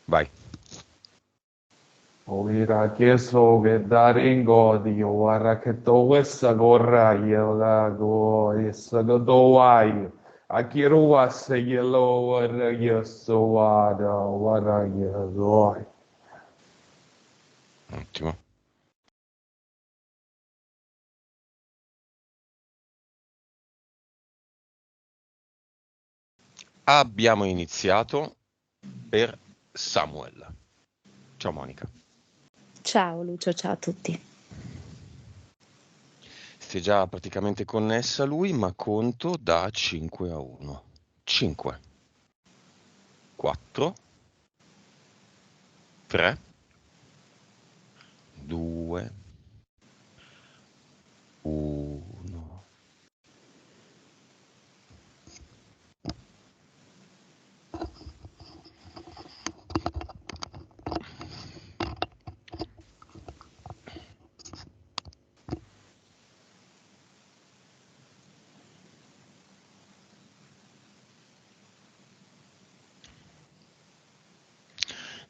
Vai. Ovira chiesto che dare in godio, guarda che tu questa corraia, la questa che tu hai, a chi ruasse che lo guarda chiesto, guarda che lo hai. Ottimo. Abbiamo iniziato per Samuel. Ciao Monica. Ciao Lucio, ciao a tutti. Si è già praticamente connessa lui, ma conto da 5-1. 5, 4, 3, 2, 1.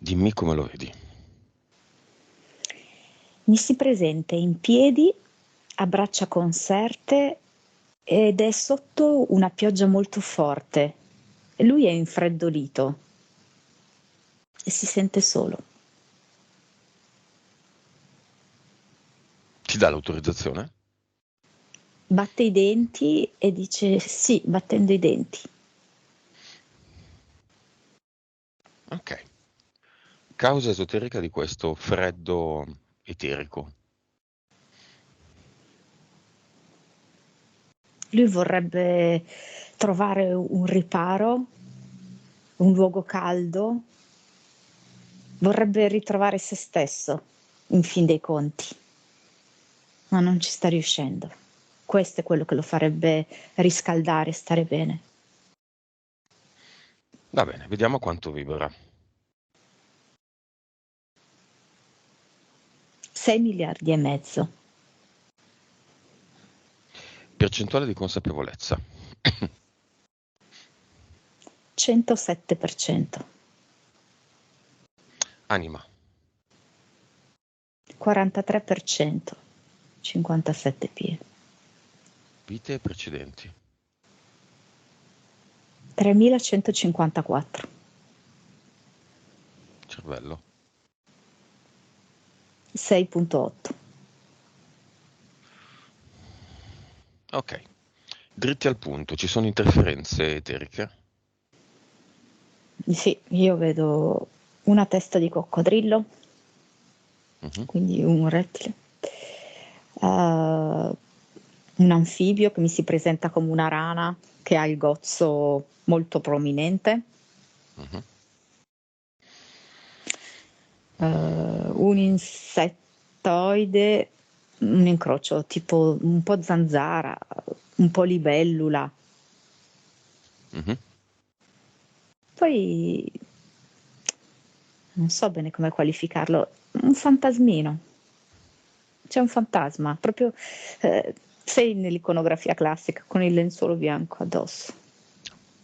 Dimmi come lo vedi. Mi si presenta in piedi, a braccia conserte ed è sotto una pioggia molto forte. E lui è infreddolito e si sente solo. Ti dà l'autorizzazione? Batte i denti e dice sì, battendo i denti. Ok. Causa esoterica di questo freddo eterico. Lui vorrebbe trovare un riparo, un luogo caldo, vorrebbe ritrovare se stesso, in fin dei conti, ma non ci sta riuscendo. Questo è quello che lo farebbe riscaldare, stare bene. Va bene, vediamo quanto vibra. 6 miliardi e mezzo. Percentuale di consapevolezza. 107%. Anima. 43%. 57 pie. Vite precedenti. 3154. Cervello. 6.8. Ok. Dritti al punto, ci sono interferenze eteriche? Sì, io vedo una testa di coccodrillo, quindi un rettile, un anfibio che mi si presenta come una rana che ha il gozzo molto prominente, un insettoide, un incrocio tipo un po' zanzara, un po' libellula. Poi non so bene come qualificarlo, un fantasmino. C'è un fantasma, proprio sei nell'iconografia classica con il lenzuolo bianco addosso.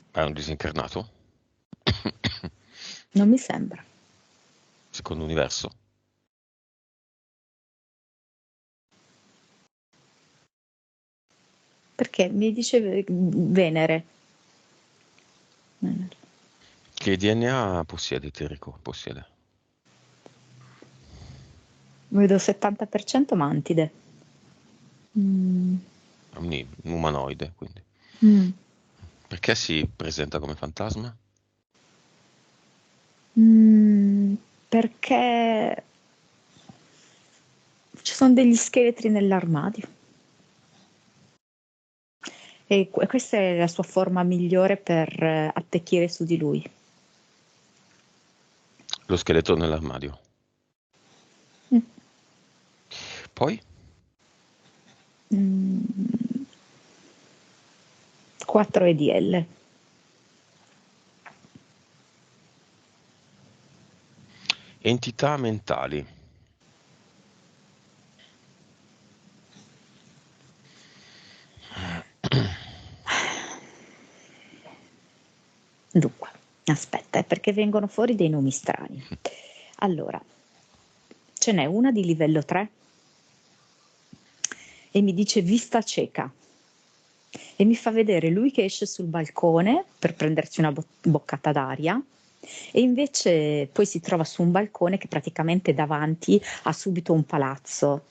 È un disincarnato? Non mi sembra. Secondo universo? Perché mi dice Venere. Che DNA possiede eterico? Possiede. Vedo 70% mantide. Un umanoide, quindi. Perché si presenta come fantasma? Perché ci sono degli scheletri nell'armadio. E questa è la sua forma migliore per attecchire su di lui. Lo scheletro nell'armadio. Poi? 4 EDL. Entità mentali. Dunque, aspetta, perché vengono fuori dei nomi strani. Allora, ce n'è una di livello 3 e mi dice vista cieca e mi fa vedere lui che esce sul balcone per prendersi una boccata d'aria e invece poi si trova su un balcone che praticamente davanti ha subito un palazzo,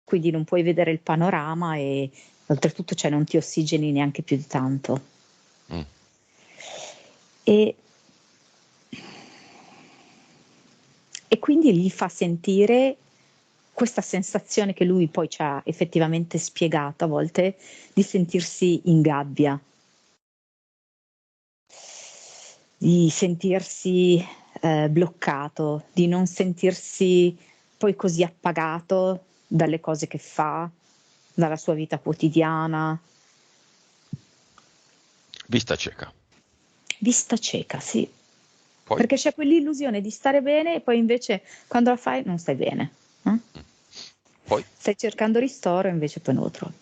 quindi non puoi vedere il panorama e oltretutto non ti ossigeni neanche più di tanto. Mm. E quindi gli fa sentire questa sensazione che lui poi ci ha effettivamente spiegato a volte, di sentirsi in gabbia, di sentirsi bloccato, di non sentirsi poi così appagato dalle cose che fa, dalla sua vita quotidiana. Vista cieca. Vista cieca, sì. Poi? Perché c'è quell'illusione di stare bene e poi invece quando la fai non stai bene. Poi? Stai cercando ristoro e invece poi non lo trovi.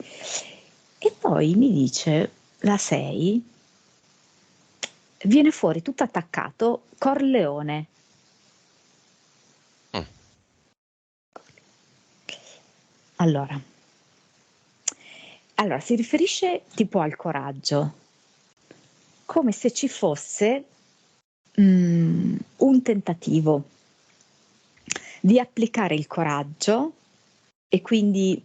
E poi mi dice, la 6, viene fuori tutto attaccato Corleone. Mm. Allora, si riferisce tipo al coraggio, come se ci fosse un tentativo di applicare il coraggio e quindi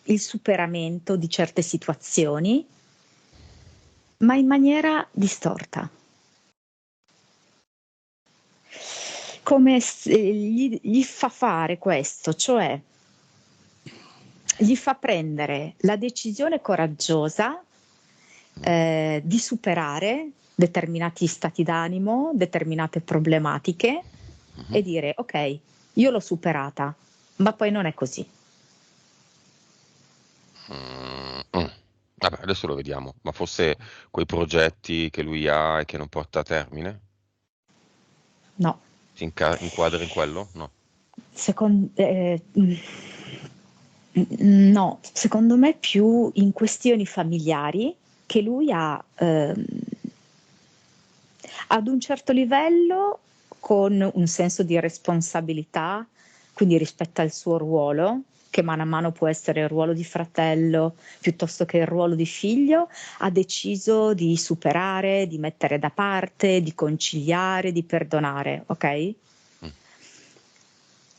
il superamento di certe situazioni, ma in maniera distorta. Come se gli fa fare questo, cioè gli fa prendere la decisione coraggiosa di superare determinati stati d'animo, determinate problematiche e dire ok, io l'ho superata, ma poi non è così. Vabbè, adesso lo vediamo, ma forse quei progetti che lui ha e che non porta a termine? No. Si inquadra in quello? No. No, secondo me più in questioni familiari che lui ha ad un certo livello con un senso di responsabilità, quindi rispetto al suo ruolo, che mano a mano può essere il ruolo di fratello piuttosto che il ruolo di figlio, ha deciso di superare, di mettere da parte, di conciliare, di perdonare, ok?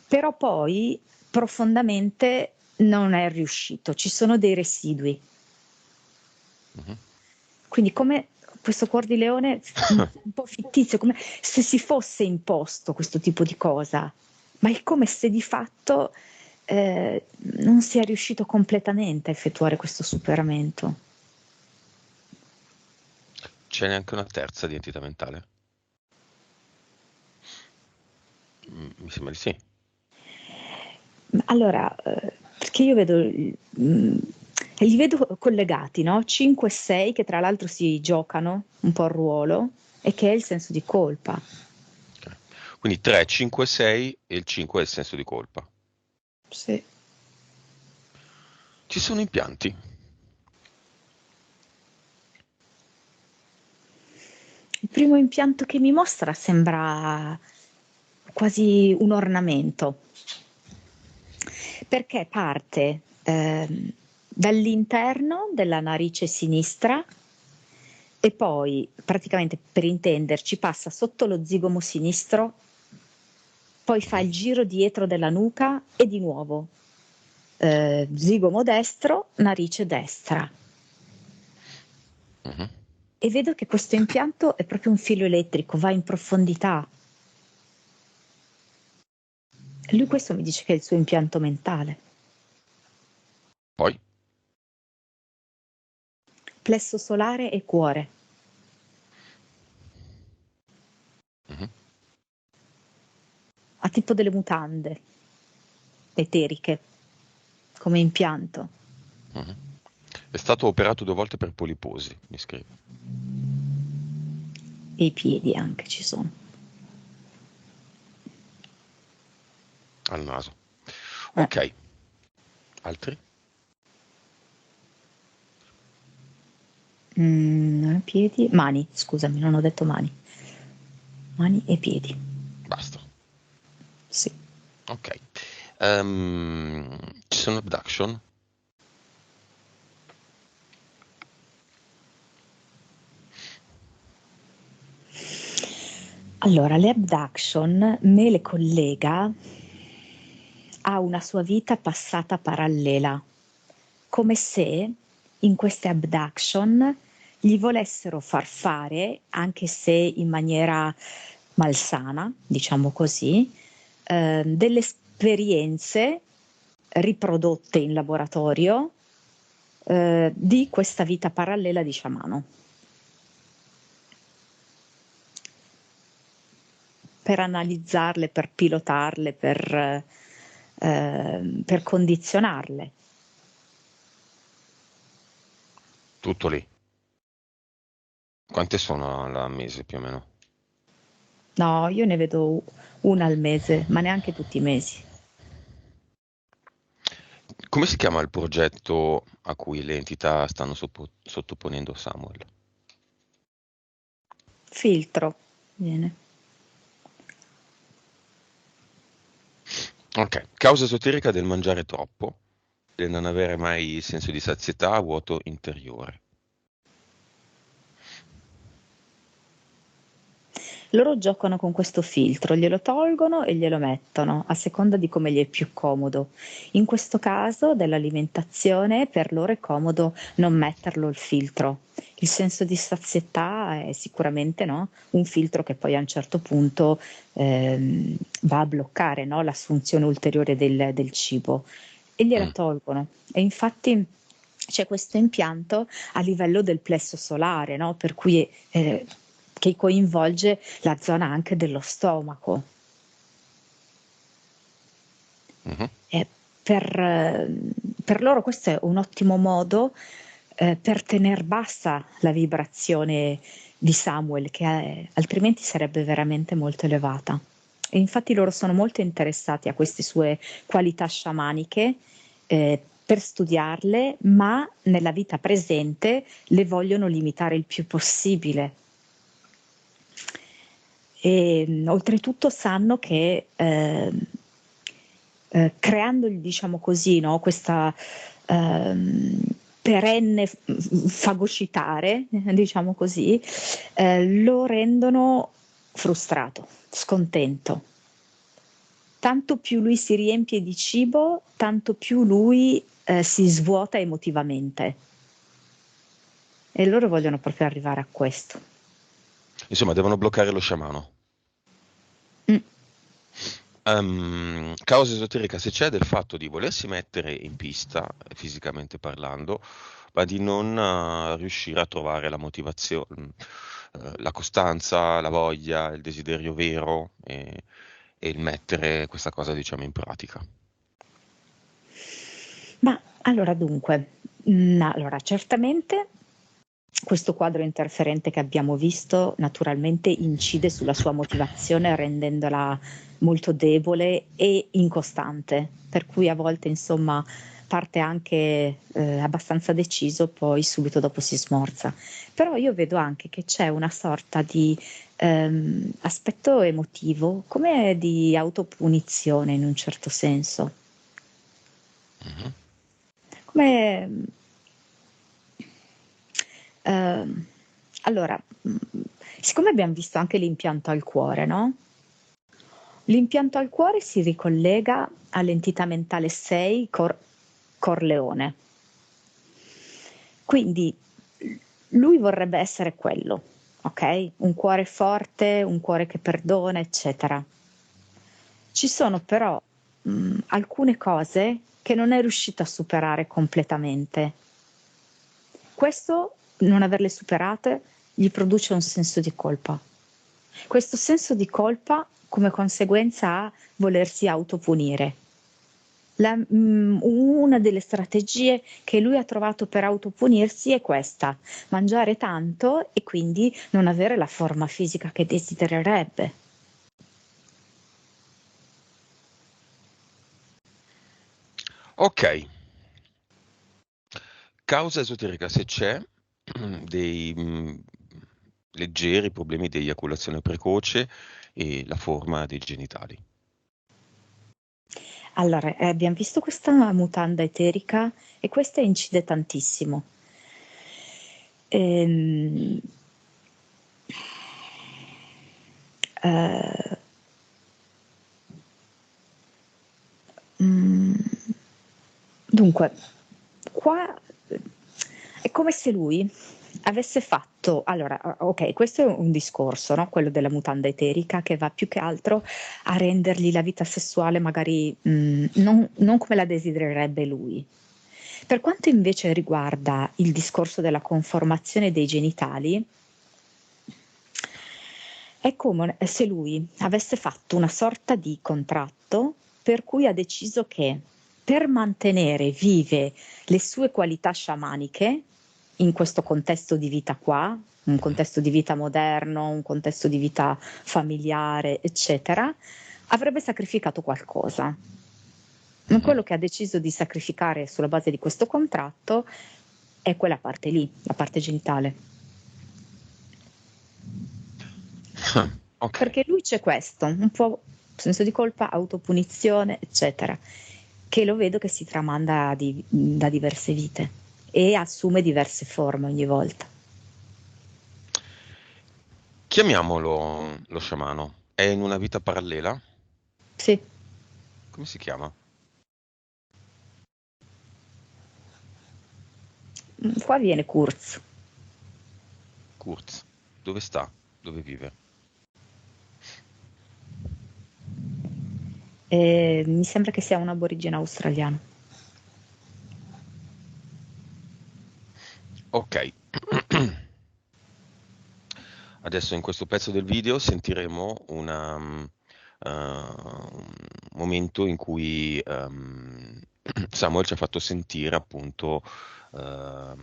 Però poi profondamente non è riuscito, ci sono dei residui. Quindi come questo cuor di leone un po' fittizio, come se si fosse imposto questo tipo di cosa, ma è come se di fatto non sia riuscito completamente a effettuare questo superamento. C'è neanche una terza di entità mentale? Mi sembra di sì. Allora, perché io vedo, li vedo collegati, no? 5 e 6 che tra l'altro si giocano un po' il ruolo e che è il senso di colpa. Okay. Quindi 3, 5, 6 e il 5 è il senso di colpa. Sì. Ci sono impianti? Il primo impianto che mi mostra sembra quasi un ornamento, perché parte dall'interno della narice sinistra e poi praticamente per intenderci passa sotto lo zigomo sinistro, poi fa il giro dietro della nuca e di nuovo zigomo destro, narice destra. E vedo che questo impianto è proprio un filo elettrico, va in profondità. Lui questo mi dice che è il suo impianto mentale. Poi? Plesso solare e cuore. Ha tipo delle mutande eteriche come impianto. È stato operato 2 volte per poliposi, mi scrive. E i piedi anche ci sono. Al naso. Ok. Altri? Piedi, mani, scusami, non ho detto mani. mani e piedi. Basta. Sì. Ok. Ci sono abduction? Allora, le abduction me le collega a una sua vita passata parallela, come se in queste abduction gli volessero far fare, anche se in maniera malsana, diciamo così, delle esperienze riprodotte in laboratorio di questa vita parallela di sciamano. Per analizzarle, per pilotarle, per condizionarle. Tutto lì. Quante sono al mese più o meno? No, io ne vedo una al mese, ma neanche tutti i mesi. Come si chiama il progetto a cui le entità stanno sottoponendo Samuel? Filtro, viene. Ok, causa esoterica del mangiare troppo, del non avere mai senso di sazietà, vuoto interiore. Loro giocano con questo filtro, glielo tolgono e glielo mettono, a seconda di come gli è più comodo. In questo caso dell'alimentazione per loro è comodo non metterlo il filtro. Il senso di sazietà è sicuramente, no, un filtro che poi a un certo punto va a bloccare, no, l'assunzione ulteriore del cibo e gliela Mm. tolgono. E infatti c'è questo impianto a livello del plesso solare, no, per cui che coinvolge la zona anche dello stomaco. Mhm. E per loro questo è un ottimo modo per tener bassa la vibrazione di Samuel, che altrimenti sarebbe veramente molto elevata. E infatti loro sono molto interessati a queste sue qualità sciamaniche per studiarle, ma nella vita presente le vogliono limitare il più possibile. E oltretutto sanno che creandogli, diciamo così, no, questa perenne fagocitare, diciamo così, lo rendono frustrato, scontento. Tanto più lui si riempie di cibo, tanto più lui si svuota emotivamente. E loro vogliono proprio arrivare a questo. Insomma, devono bloccare lo sciamano. Mm. Causa esoterica se c'è del fatto di volersi mettere in pista, fisicamente parlando, ma di non riuscire a trovare la motivazione, la costanza, la voglia, il desiderio vero e il mettere questa cosa, diciamo, in pratica. Ma allora dunque, allora certamente questo quadro interferente che abbiamo visto naturalmente incide sulla sua motivazione rendendola molto debole e incostante, per cui a volte insomma parte anche abbastanza deciso, poi subito dopo si smorza. Però io vedo anche che c'è una sorta di aspetto emotivo, come di autopunizione in un certo senso. Mhm. Come ehm, allora, siccome abbiamo visto anche l'impianto al cuore, no? L'impianto al cuore si ricollega all'entità mentale 6 Corleone. Quindi lui vorrebbe essere quello, ok? Un cuore forte, un cuore che perdona, eccetera. Ci sono però alcune cose che non è riuscito a superare completamente. Questo, non averle superate, gli produce un senso di colpa. Questo senso di colpa come conseguenza a volersi autopunire. Una delle strategie che lui ha trovato per autopunirsi è questa: mangiare tanto e quindi non avere la forma fisica che desidererebbe. Ok, causa esoterica se c'è dei leggeri problemi di eiaculazione precoce e la forma dei genitali. Allora, abbiam visto questa mutanda eterica e questa incide tantissimo. Ehm Ehm Mhmm, Dunque, qua, è come se lui avesse fatto allora, okay, questo è un discorso, no, quello della mutanda eterica che va più che altro a rendergli la vita sessuale magari, non come la desidererebbe lui. Per quanto invece riguarda il discorso della conformazione dei genitali, è come se lui avesse fatto una sorta di contratto per cui ha deciso che per mantenere vive le sue qualità sciamaniche in questo contesto di vita qua, un contesto di vita moderno, un contesto di vita familiare, eccetera, avrebbe sacrificato qualcosa. Quello che ha deciso di sacrificare sulla base di questo contratto è quella parte lì, la parte genitale. Ok. Perché lui c'è questo, un po' senso di colpa, autopunizione, eccetera, che lo vedo che si tramanda da diverse vite e assume diverse forme ogni volta. Chiamiamolo lo sciamano. È in una vita parallela? Sì, Come si chiama? qua viene Kurz. Kurz. Dove sta? Dove vive? Mi sembra che sia un aborigeno australiano. Ok. Adesso in questo pezzo del video sentiremo un momento in cui Samuel ci ha fatto sentire appunto la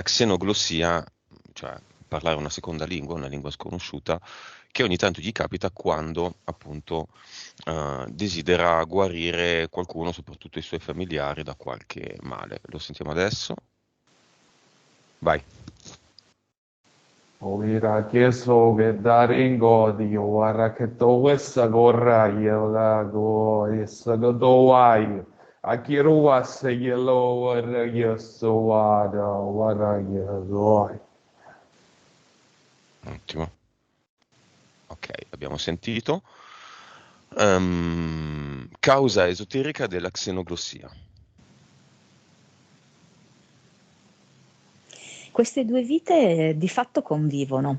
xenoglossia, cioè parlare una seconda lingua, una lingua sconosciuta, che ogni tanto gli capita quando appunto desidera guarire qualcuno, soprattutto i suoi familiari, da qualche male. Lo sentiamo adesso? Vai. Ovira chiesto che dare in godio, guarda che tu questa corra io la go, essa che tu hai, a chi ruva se glielo guarda chiesto guarda che tu. Ottimo. Ok, abbiamo sentito. Causa esoterica della xenoglossia. Queste due vite di fatto convivono.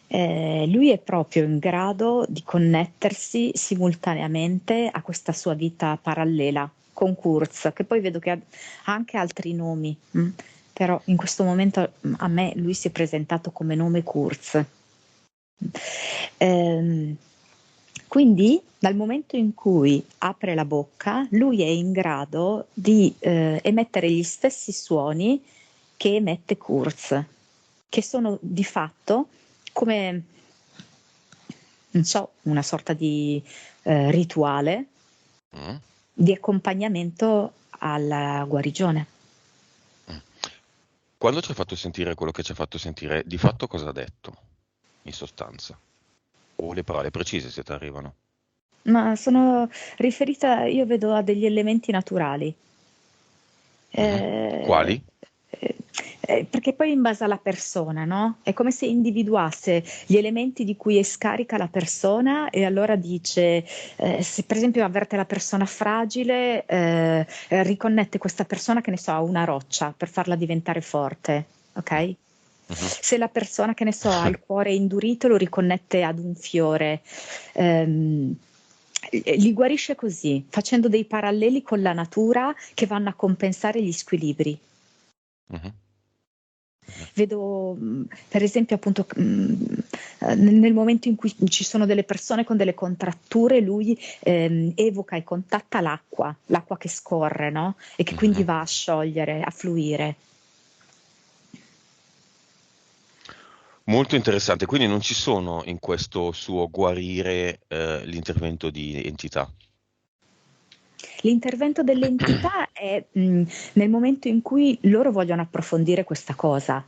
Lui è proprio in grado di connettersi simultaneamente a questa sua vita parallela con Kurz, che poi vedo che ha anche altri nomi, però in questo momento a me lui si è presentato come nome Kurz. Quindi dal momento in cui apre la bocca, lui è in grado di emettere gli stessi suoni che emette Kurz, che sono di fatto come, non so, una sorta di rituale Mm? di accompagnamento alla guarigione. Mm. Quando ci ha fatto sentire quello che ci ha fatto sentire, di fatto cosa ha detto, in sostanza? O le parole precise se ti arrivano? Ma sono riferita, io vedo a degli elementi naturali. Mhm. Eh, Quali? Perché poi in base alla persona, no? È come se individuasse gli elementi di cui è scarica la persona e allora dice, se per esempio avverte la persona fragile, riconnette questa persona, che ne so, a una roccia per farla diventare forte, ok? Mhm. Se la persona, che ne so, ha il cuore indurito, lo riconnette ad un fiore. Ehm, Li guarisce così, facendo dei paralleli con la natura che vanno a compensare gli squilibri. Mhm. Mhm. Vedo, per esempio, appunto, nel momento in cui ci sono delle persone con delle contratture, lui evoca e contatta l'acqua, l'acqua che scorre, no? E che quindi Mhm. va a sciogliere, a fluire. Molto interessante, quindi non ci sono in questo suo guarire l'intervento di entità. L'intervento dell'entità è nel momento in cui loro vogliono approfondire questa cosa.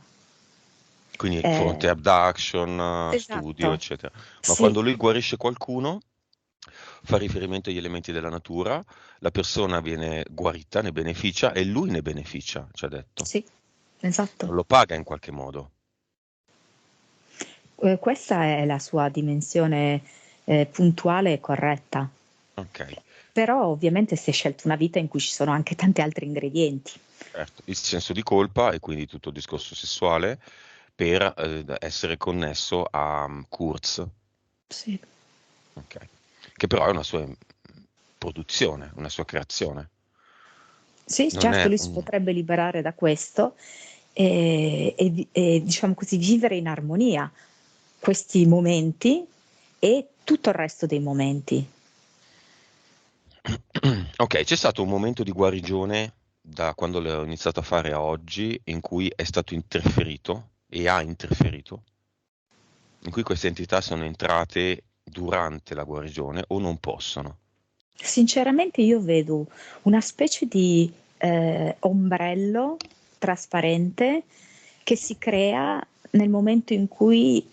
Quindi fronte Eh, abduction, studio, esatto, eccetera. Ma sì, quando lui guarisce qualcuno, fa riferimento agli elementi della natura, la persona viene guarita, ne beneficia e lui ne beneficia, ci ha detto. sì, esatto. Non lo paga in qualche modo. Questa è la sua dimensione puntuale e corretta, Ok, però ovviamente si è scelto una vita in cui ci sono anche tanti altri ingredienti. certo. Il senso di colpa e quindi tutto il discorso sessuale per essere connesso a Kurz, Sì. ok. Che però è una sua produzione, una sua creazione. Sì, Non certo, è lui si un... potrebbe liberare da questo e, diciamo così, vivere in armonia questi momenti e tutto il resto dei momenti. Ok, c'è stato un momento di guarigione da quando l'ho iniziato a fare a oggi in cui è stato interferito e ha interferito, in cui queste entità sono entrate durante la guarigione o non possono. Sinceramente io vedo una specie di ombrello trasparente che si crea nel momento in cui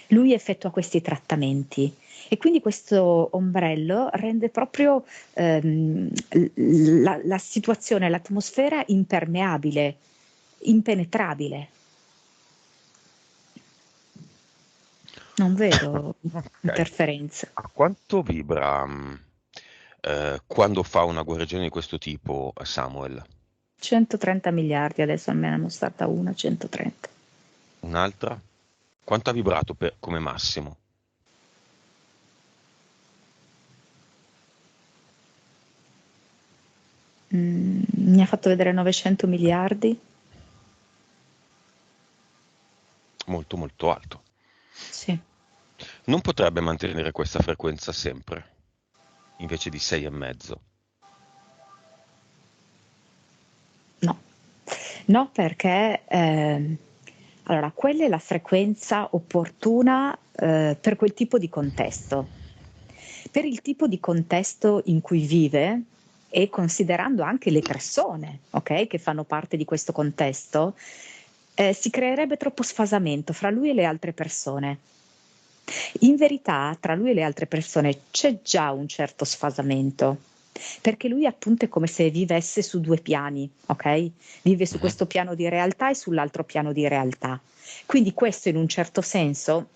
lui effettua questi trattamenti. E quindi questo ombrello rende proprio la situazione, l'atmosfera impermeabile, impenetrabile. Non vedo Ok. interferenze. A quanto vibra quando fa una guarigione di questo tipo Samuel? 130 miliardi, adesso me ne hanno stata una, 130. Un'altra? Quanto ha vibrato come massimo? Mi ha fatto vedere 900 miliardi? Molto molto alto. Sì, Non potrebbe mantenere questa frequenza sempre, invece di 6,5. no. No, perché allora, quella è la frequenza opportuna per quel tipo di contesto. Per il tipo di contesto in cui vive e considerando anche le persone, ok, che fanno parte di questo contesto, si creerebbe troppo sfasamento fra lui e le altre persone. In verità, tra lui e le altre persone c'è già un certo sfasamento, perché lui appunto è come se vivesse su due piani, ok? Vive su Mhm. questo piano di realtà e sull'altro piano di realtà. Quindi questo in un certo senso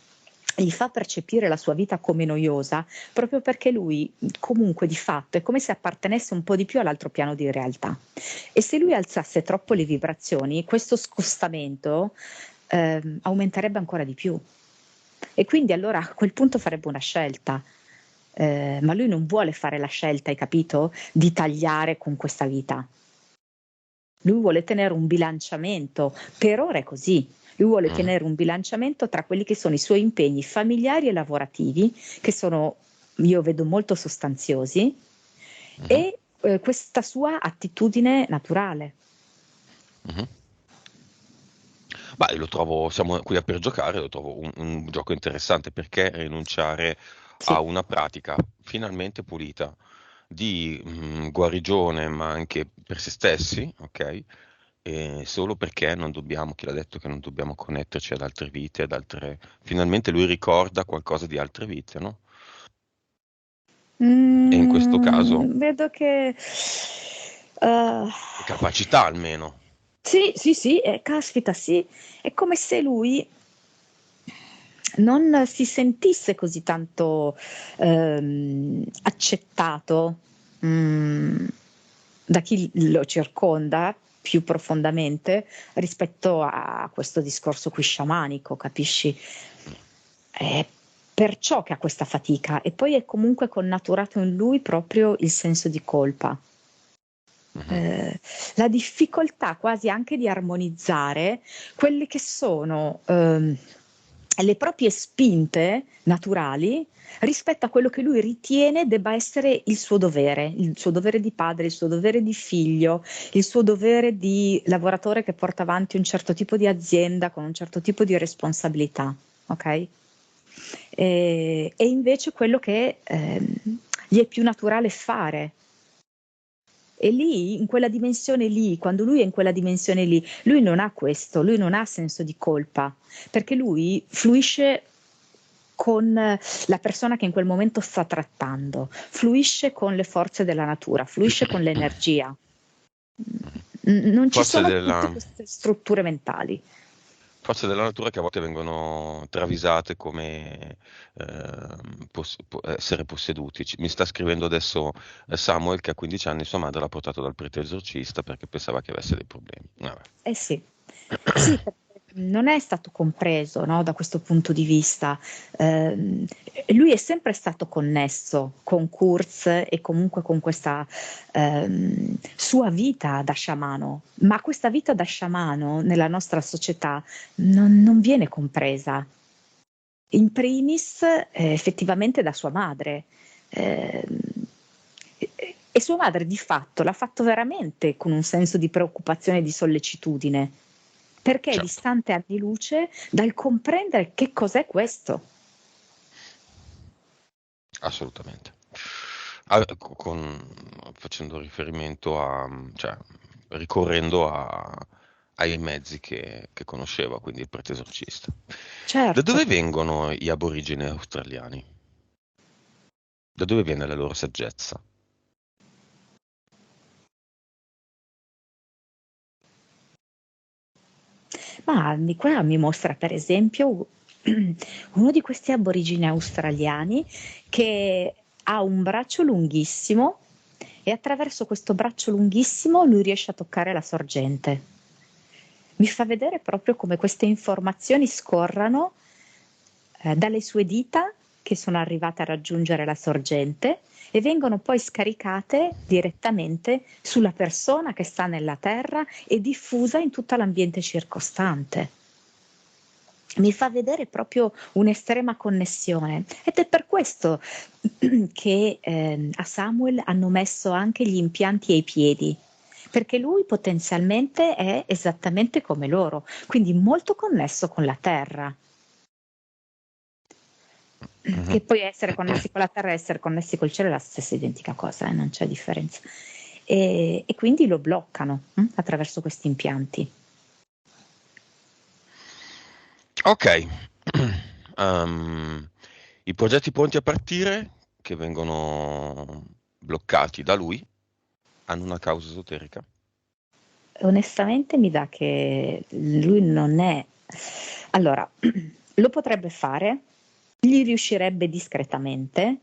gli fa percepire la sua vita come noiosa, proprio perché lui comunque di fatto è come se appartenesse un po' di più all'altro piano di realtà. E se lui alzasse troppo le vibrazioni, questo scostamento aumenterebbe ancora di più. E quindi allora a quel punto farebbe una scelta. Ma lui non vuole fare la scelta, hai capito? Di tagliare con questa vita. Lui vuole tenere un bilanciamento, per ora è così. Lui vuole Mhm. tenere un bilanciamento tra quelli che sono i suoi impegni familiari e lavorativi, che sono, io vedo, molto sostanziosi, Mhm. e questa sua attitudine naturale. Mhm. Beh, lo trovo, siamo qui per giocare, lo trovo un gioco interessante perché rinunciare a Sì. una pratica finalmente pulita di guarigione, ma anche per se stessi, ok? E solo perché non dobbiamo, chi l'ha detto che non dobbiamo connetterci ad altre vite, ad altre... Finalmente lui ricorda qualcosa di altre vite, no? E in questo caso, Vedo che eh, capacità almeno. sì, sì, sì, caspita, sì, è come se lui non si sentisse così tanto accettato da chi lo circonda più profondamente rispetto a questo discorso qui sciamanico, capisci? È perciò che ha questa fatica e poi è comunque connaturato in lui proprio il senso di colpa. Mhm. Eh, la difficoltà quasi anche di armonizzare quelle che sono le proprie spinte naturali rispetto a quello che lui ritiene debba essere il suo dovere di padre, il suo dovere di figlio, il suo dovere di lavoratore che porta avanti un certo tipo di azienda con un certo tipo di responsabilità, ok? E invece quello che gli è più naturale fare E lì, in quella dimensione lì, quando lui è in quella dimensione lì, lui non ha questo, lui non ha senso di colpa, perché lui fluisce con la persona che in quel momento sta trattando, fluisce con le forze della natura, fluisce con l'energia. Non ci Forze sono tutte della, queste strutture mentali. forze della natura che a volte vengono travisate come essere posseduti. Mi sta scrivendo adesso Samuel che a 15 anni sua madre l'ha portato dal prete esorcista perché pensava che avesse dei problemi. Vabbè. Eh sì, sì, perché non è stato compreso, no, da questo punto di vista. Ehm, Lui è sempre stato connesso con Kurz e comunque con questa sua vita da sciamano, ma questa vita da sciamano nella nostra società non viene compresa. In primis, effettivamente da sua madre. Ehm, e sua madre di fatto l'ha fatto veramente con un senso di preoccupazione e di sollecitudine, perché è Certo, distante anni luce dal comprendere che cos'è questo. assolutamente. Facendo riferimento cioè, ricorrendo ai mezzi che conosceva, quindi il prete esorcista. Da Certo. dove vengono gli aborigeni australiani? Da dove viene la loro saggezza? Ma qua mi mostra per esempio uno di questi aborigeni australiani che ha un braccio lunghissimo e attraverso questo braccio lunghissimo lui riesce a toccare la sorgente. Mi fa vedere proprio come queste informazioni scorrano dalle sue dita che sono arrivate a raggiungere la sorgente e vengono poi scaricate direttamente sulla persona che sta nella terra e diffusa in tutto l'ambiente circostante. Mi fa vedere proprio un'estrema connessione ed è per questo che a Samuel hanno messo anche gli impianti ai piedi, perché lui potenzialmente è esattamente come loro, quindi molto connesso con la terra. Mhm. Che poi essere connessi con la terra e essere connessi col cielo è la stessa identica cosa, non c'è differenza. E quindi lo bloccano attraverso questi impianti. Ok. Um, i progetti pronti a partire, che vengono bloccati da lui, hanno una causa esoterica. Onestamente mi dà che lui non è... Allora, lo potrebbe fare, gli riuscirebbe discretamente,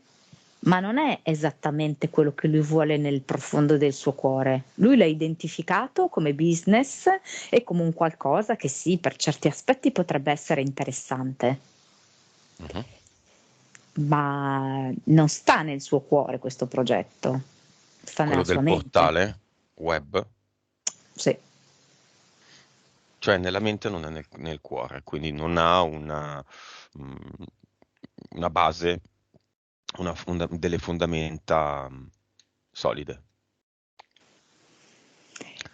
ma non è esattamente quello che lui vuole nel profondo del suo cuore. Lui l'ha identificato come business e come un qualcosa che sì, per certi aspetti potrebbe essere interessante, Mhm. ma non sta nel suo cuore questo progetto, sta Quello nella del sua mente. portale web, Sì. cioè nella mente non è nel cuore, quindi non ha mm, una base, delle fondamenta solide.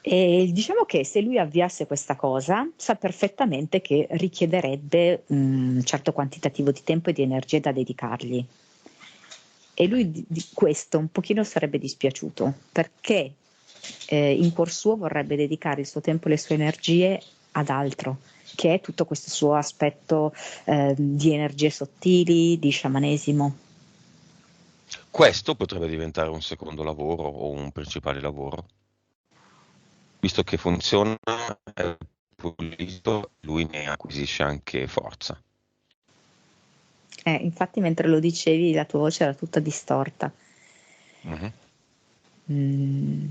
E diciamo che se lui avviasse questa cosa, sa perfettamente che richiederebbe un certo quantitativo di tempo e di energie da dedicargli. E lui di questo un pochino sarebbe dispiaciuto, perché in cuor suo vorrebbe dedicare il suo tempo e le sue energie ad altro, che è tutto questo suo aspetto di energie sottili, di sciamanesimo. Questo potrebbe diventare un secondo lavoro o un principale lavoro. Visto che funziona, è pulito, lui ne acquisisce anche forza. Infatti mentre lo dicevi la tua voce era tutta distorta. Mhm. Mm,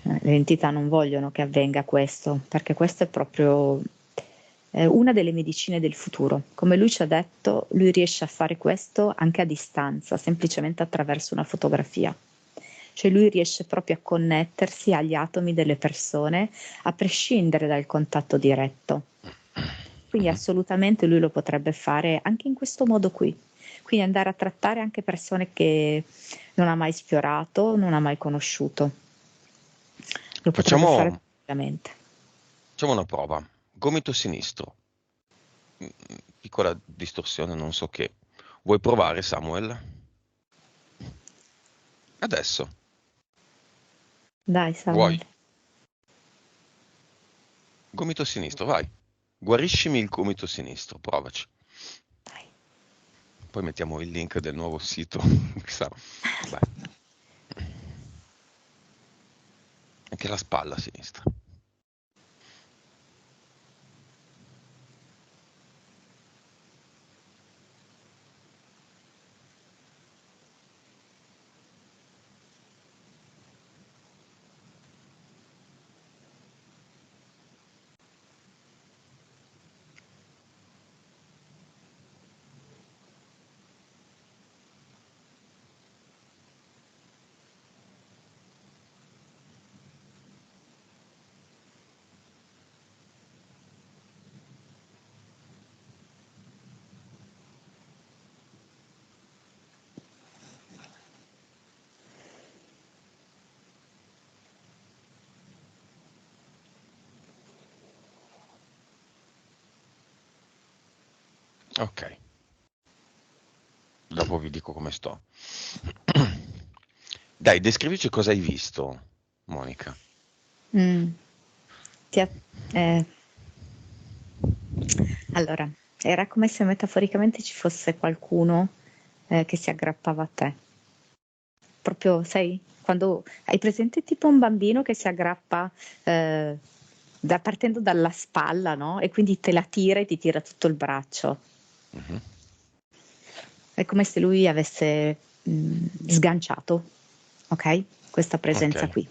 le entità non vogliono che avvenga questo, perché questo è proprio una delle medicine del futuro. Come lui ci ha detto, lui riesce a fare questo anche a distanza, semplicemente attraverso una fotografia. Cioè lui riesce proprio a connettersi agli atomi delle persone a prescindere dal contatto diretto. Quindi Mhm. assolutamente lui lo potrebbe fare anche in questo modo qui. Quindi andare a trattare anche persone che non ha mai sfiorato, non ha mai conosciuto. Lo potrebbe fare Facciamo, tranquillamente. facciamo una prova. Gomito sinistro. Piccola distorsione, non so che. Vuoi provare, Samuel? Adesso. Dai, Vuoi? salve. Gomito sinistro, vai. Guariscimi il gomito sinistro, provaci. Dai. Poi mettiamo il link del nuovo sito. Chissà. Beh, anche la spalla sinistra. Ok, dopo vi dico come sto. Dai, descrivici cosa hai visto, Monica. Mm. Ti ha- eh, Allora, era come se metaforicamente ci fosse qualcuno che si aggrappava a te. Proprio, sai, quando hai presente tipo un bambino che si aggrappa partendo dalla spalla, no? E quindi te la tira e ti tira tutto il braccio. Mhm. È come se lui avesse sganciato, ok? Questa presenza Ok, qui.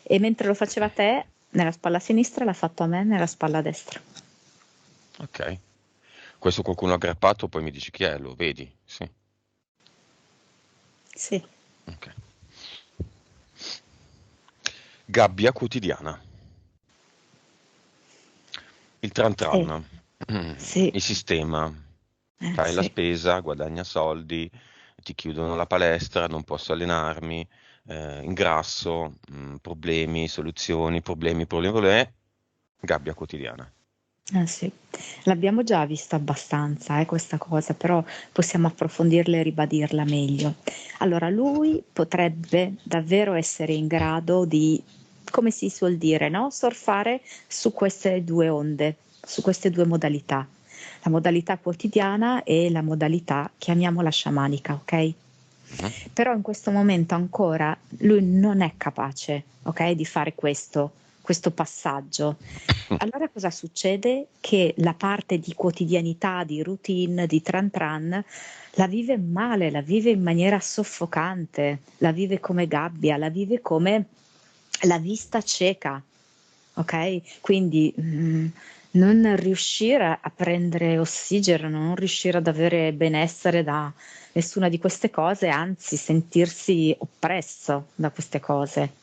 E mentre lo faceva a te, nella spalla sinistra, l'ha fatto a me nella spalla destra. ok. Questo qualcuno aggrappato, poi mi dici chi è, lo vedi? Sì, Sì. ok. Gabbia quotidiana. Il tran Eh, tran. sì, Il sistema. Fai la sì. spesa, guadagna soldi, ti chiudono la palestra, non posso allenarmi, ingrasso, problemi, soluzioni, problemi. Gabbia quotidiana. Sì. L'abbiamo già vista abbastanza, questa cosa, però possiamo approfondirla e ribadirla meglio. Allora, lui potrebbe davvero essere in grado di, come si suol dire, no? Surfare su queste due onde, su queste due modalità, la modalità quotidiana e la modalità, chiamiamola sciamanica, ok? Mhm. Però in questo momento ancora lui non è capace, ok, di fare questo passaggio. Allora cosa succede? Che la parte di quotidianità, di routine, di tran tran, la vive male, la vive in maniera soffocante, la vive come gabbia, la vive come la vista cieca, ok? Quindi non riuscire a prendere ossigeno, non riuscire ad avere benessere da nessuna di queste cose, anzi sentirsi oppresso da queste cose.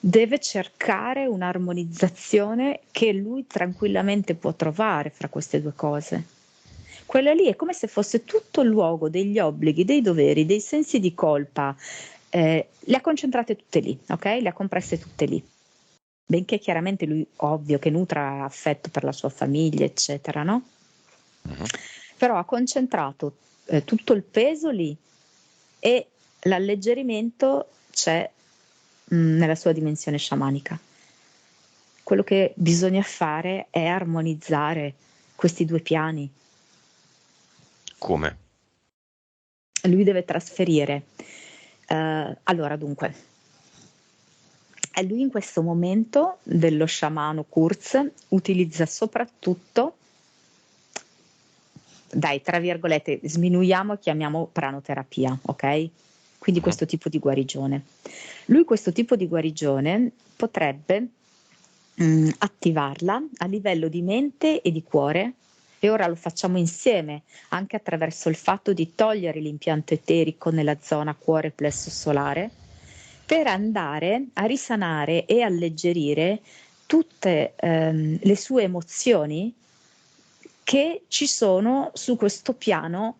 Deve cercare un'armonizzazione che lui tranquillamente può trovare fra queste due cose. Quella lì è come se fosse tutto il luogo degli obblighi, dei doveri, dei sensi di colpa, le ha concentrate tutte lì, ok? Le ha compresse tutte lì. Benché chiaramente lui, ovvio, che nutra affetto per la sua famiglia, eccetera, no? Mhm. Però ha concentrato tutto il peso lì e l'alleggerimento c'è nella sua dimensione sciamanica. Quello che bisogna fare è armonizzare questi due piani. Come? Lui deve trasferire. Allora, dunque, lui in questo momento dello sciamano Kurz utilizza soprattutto, dai, tra virgolette, sminuiamo e chiamiamo pranoterapia, ok? Quindi Mhm. questo tipo di guarigione. Lui questo tipo di guarigione potrebbe attivarla a livello di mente e di cuore e ora lo facciamo insieme anche attraverso il fatto di togliere l'impianto eterico nella zona cuore plesso solare per andare a risanare e alleggerire tutte le sue emozioni che ci sono su questo piano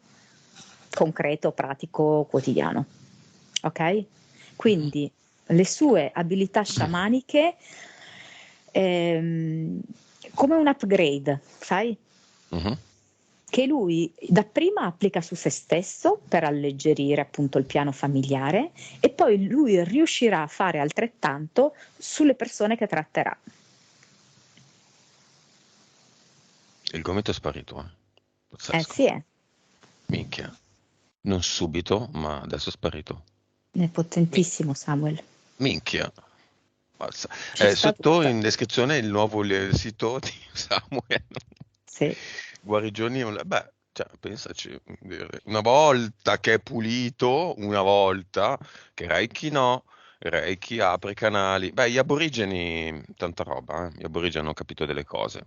concreto, pratico, quotidiano. Ok? Quindi le sue abilità sciamaniche ehm, come un upgrade, sai? Mhm. che lui dapprima applica su se stesso per alleggerire appunto il piano familiare e poi lui riuscirà a fare altrettanto sulle persone che tratterà. Il gomito è sparito, pazzesco. Sì, è Minchia. Non subito, ma adesso è sparito. potentissimo Samuel. Minchia. Mazza. Ci sta Sotto tutta. in descrizione il nuovo sito di Samuel. Sì. Guarigioni, beh, cioè, pensaci, una volta che è pulito, una volta che Reiki no, Reiki apre i canali. Beh, gli aborigeni, tanta roba, gli aborigeni hanno capito delle cose.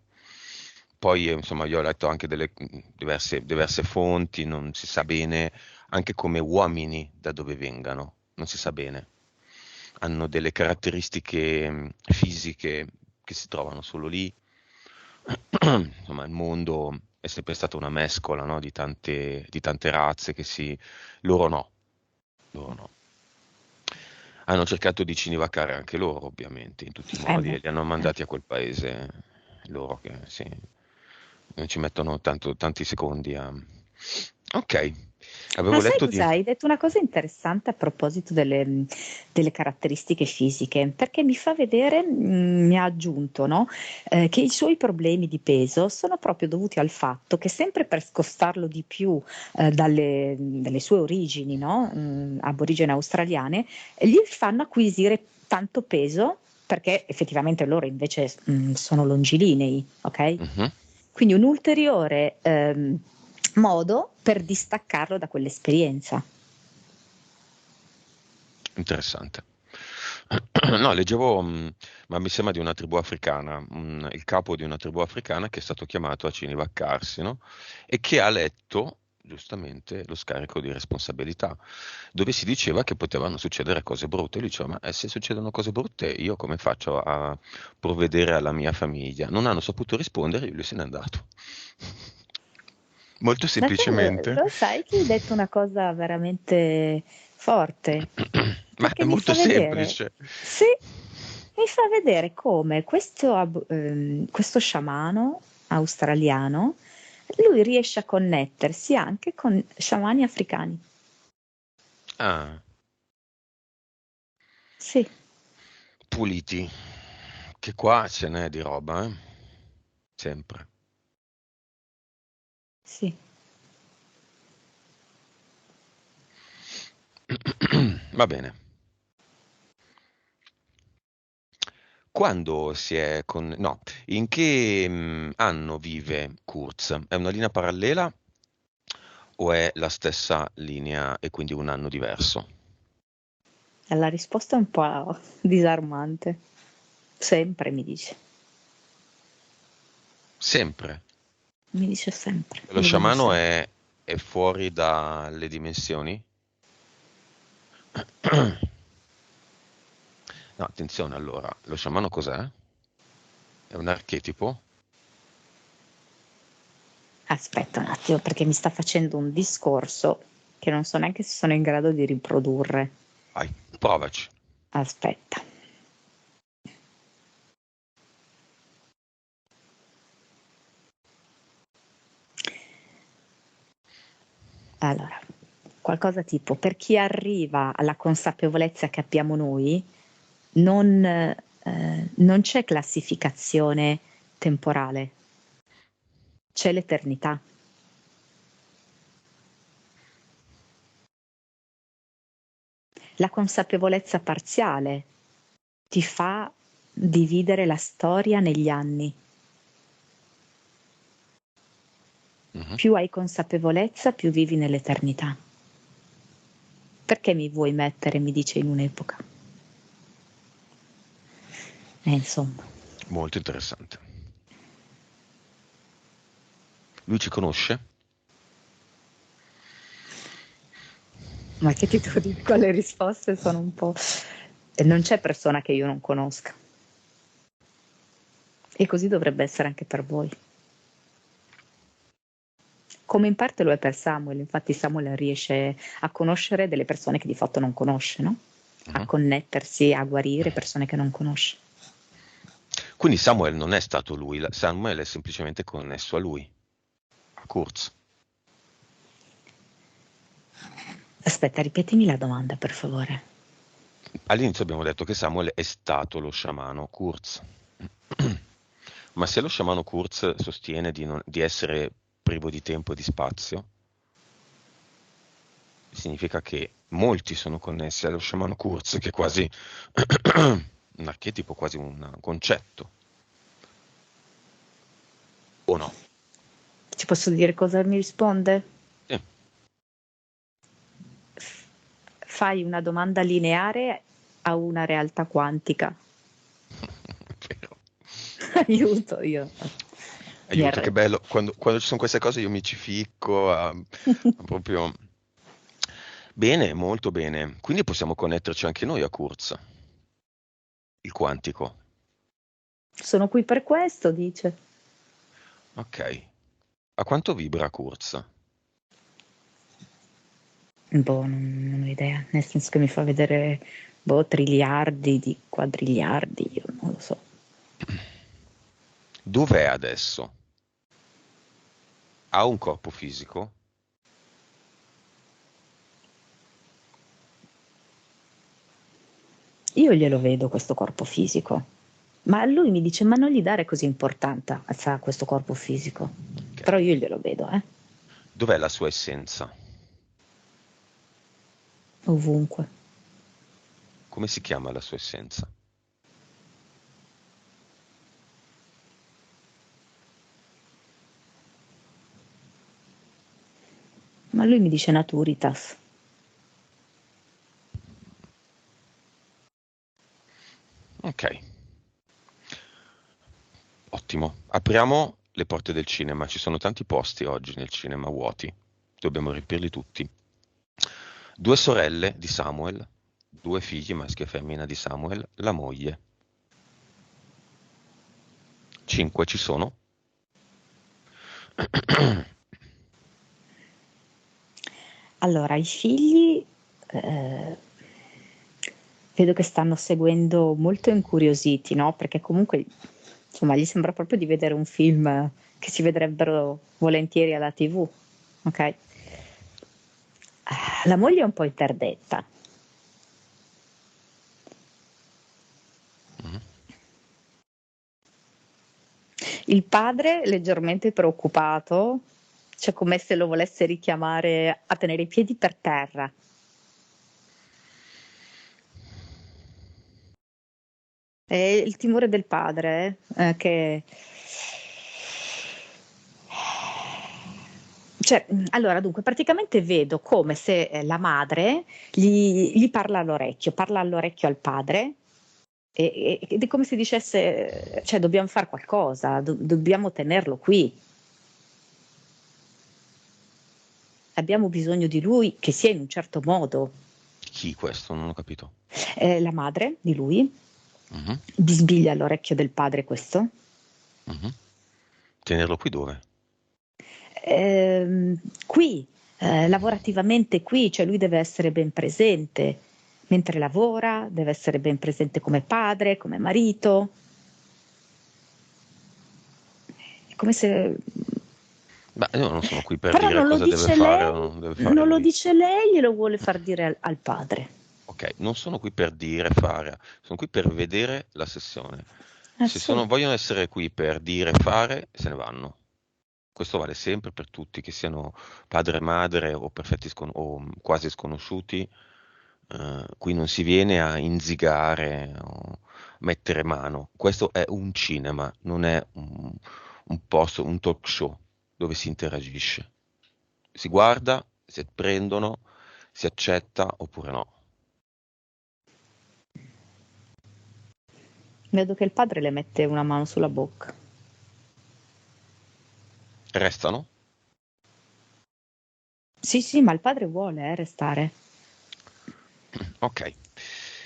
Poi, insomma, io ho letto anche delle diverse fonti, non si sa bene anche come uomini da dove vengano, non si sa bene. Hanno delle caratteristiche fisiche che si trovano solo lì. Insomma, il mondo è sempre stata una mescola, no, di tante razze loro no, loro no. Hanno cercato di cinivacare anche loro, ovviamente, in tutti i modi, Beh, e li hanno mandati a quel paese, loro che sì, non ci mettono tanti secondi a... Ok, Ma avevo sai letto di... cos'hai? Hai detto una cosa interessante a proposito delle caratteristiche fisiche, perché mi fa vedere, mi ha aggiunto, no? Che i suoi problemi di peso sono proprio dovuti al fatto che sempre per scostarlo di più dalle sue origini, no? Aborigene australiane, gli fanno acquisire tanto peso perché effettivamente loro invece sono longilinei, ok? Mhm, Quindi un ulteriore modo per distaccarlo da quell'esperienza. interessante. No, leggevo, ma mi sembra di una tribù africana, il capo di una tribù africana che è stato chiamato a cinivaccarsi, no? E che ha letto, giustamente, lo scarico di responsabilità, dove si diceva che potevano succedere cose brutte. Lui diceva, ma se succedono cose brutte, io come faccio a provvedere alla mia famiglia? Non hanno saputo rispondere, lui se n'è andato. Molto Ma te semplicemente. lo sai che hai detto una cosa veramente forte, Ma è perché mi molto fa vedere, semplice. sì, mi fa vedere come questo sciamano australiano, lui riesce a connettersi anche con sciamani africani. Ah, Sì, puliti. Che qua ce n'è di roba, eh? Sempre. sì. Va bene. Quando si è con... No, in che anno vive Kurz? È una linea parallela o è la stessa linea e quindi un anno diverso? La risposta è un po' disarmante. Sempre mi dice. Sempre. Mi dice sempre, Lo lo dimmi sciamano sempre. è fuori dalle dimensioni? No, attenzione allora, lo sciamano cos'è? È un archetipo? Aspetta un attimo, perché mi sta facendo un discorso che non so neanche se sono in grado di riprodurre. Vai, provaci. Aspetta. Allora, qualcosa tipo, per chi arriva alla consapevolezza che abbiamo noi, non c'è classificazione temporale, c'è l'eternità. La consapevolezza parziale ti fa dividere la storia negli anni. Mhm. Più hai consapevolezza, più vivi nell'eternità. Perché mi vuoi mettere, mi dice, in un'epoca? Insomma, Molto interessante. Lui ci conosce? ma che ti devo dire? Con le risposte sono un po'... E non c'è persona che io non conosca. E così dovrebbe essere anche per voi. Come in parte lo è per Samuel, infatti Samuel riesce a conoscere delle persone che di fatto non conosce, no? A Mhm. connettersi, a guarire persone che non conosce. Quindi Samuel non è stato lui, Samuel è semplicemente connesso a lui. Kurz. Aspetta, ripetimi la domanda, per favore. All'inizio abbiamo detto che Samuel è stato lo sciamano Kurz. Ma se lo sciamano Kurz sostiene di essere privo di tempo e di spazio, significa che molti sono connessi allo sciamano Kurz, che è quasi un archetipo, quasi un concetto. O no? Ti posso dire cosa mi risponde? Sì. Fai una domanda lineare a una realtà quantica. Vero. Aiuto, io. Aiuto, che bello. Quando ci sono queste cose io mi ci ficco proprio. Bene, molto bene. Quindi possiamo connetterci anche noi a Kurz, il quantico. Sono qui per questo, dice. Ok. A quanto vibra Kurz? Boh, non ho idea, nel senso che mi fa vedere triliardi di quadriliardi, io non lo so. Dov'è adesso? Ha un corpo fisico? Io glielo vedo questo corpo fisico, ma lui mi dice: ma non gli dare così importanza a questo corpo fisico. Okay. Però io glielo vedo, Dov'è la sua essenza? ovunque. Come si chiama la sua essenza? Ma lui mi dice naturitas. Ok. Ottimo. Apriamo le porte del cinema. Ci sono tanti posti oggi nel cinema vuoti. Dobbiamo riempirli tutti. 2 sorelle di Samuel, 2 figli, maschio e femmina di Samuel, la moglie. 5 ci sono? Allora, i figli vedo che stanno seguendo molto incuriositi, no? Perché comunque, insomma, gli sembra proprio di vedere un film che si vedrebbero volentieri alla TV, ok? La moglie è un po' interdetta. Mm. Il padre leggermente preoccupato, cioè come se lo volesse richiamare a tenere i piedi per terra. È il timore del padre, che... Cioè, allora, dunque, praticamente vedo come se la madre gli parla all'orecchio al padre, ed è come se dicesse, cioè, dobbiamo fare qualcosa, dobbiamo tenerlo qui. Abbiamo bisogno di lui che sia in un certo modo. Chi questo? Non ho capito. La madre di lui Mhm, bisbiglia all'orecchio del padre questo. mhm. Tenerlo qui dove? Qui, lavorativamente qui, cioè lui deve essere ben presente mentre lavora, deve essere ben presente come padre, come marito. È come se... Beh, io non sono qui per Però dire non lo cosa deve dice fare o lei, non deve fare non lo lui. dice lei, glielo vuole far dire al padre. Ok, non sono qui per dire, fare, sono qui per vedere la sessione. Se Sì. vogliono essere qui per dire, fare, se ne vanno. Questo vale sempre per tutti, che siano padre e madre o o quasi sconosciuti. Qui non si viene a inzigare o mettere mano. Questo è un cinema, non è un posto, un talk show dove si interagisce. Si guarda, si prendono, si accetta oppure no. Vedo che il padre le mette una mano sulla bocca. Restano? Sì, sì, ma il padre vuole restare. Ok.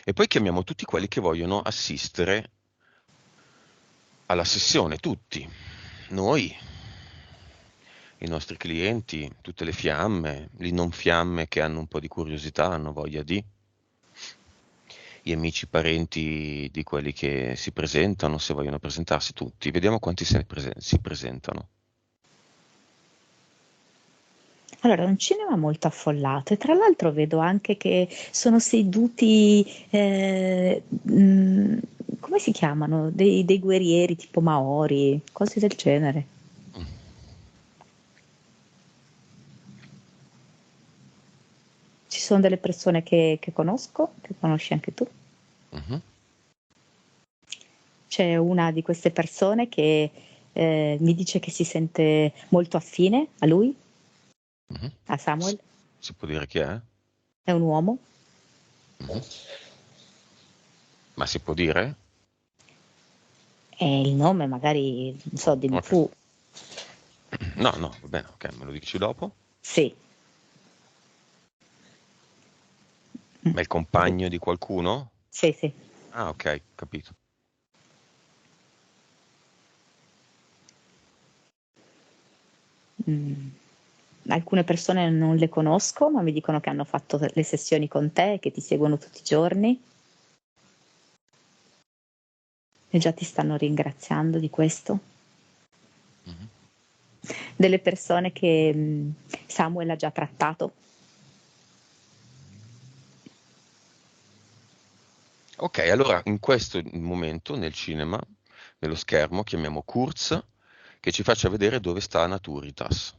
E poi chiamiamo tutti quelli che vogliono assistere alla sessione, tutti. Noi, i nostri clienti, tutte le fiamme, i non fiamme che hanno un po' di curiosità, hanno voglia di, gli amici, parenti di quelli che si presentano, se vogliono presentarsi tutti. Vediamo quanti si presentano. Allora, è un cinema molto affollato e tra l'altro vedo anche che sono seduti, come si chiamano? Dei guerrieri tipo Maori, cose del genere. Mm. Ci sono delle persone che conosco, che conosci anche tu. Mhm. C'è una di queste persone che mi dice che si sente molto affine a lui, Mhm. a Si, Samuel, si può dire chi è? è un uomo. Mhm. Ma si può dire? E il nome magari, non so, dimmi Ok. tu. No, no, va bene, ok, me lo dici dopo. Sì. Mm. Ma è il compagno di qualcuno? Sì, sì. Ah, ok, capito. Mm. Alcune persone non le conosco, ma mi dicono che hanno fatto le sessioni con te e che ti seguono tutti i giorni e già ti stanno ringraziando di questo. Mhm. Delle persone che Samuel ha già trattato. Ok, allora in questo momento nel cinema, nello schermo, chiamiamo Kurz che ci faccia vedere dove sta Naturitas.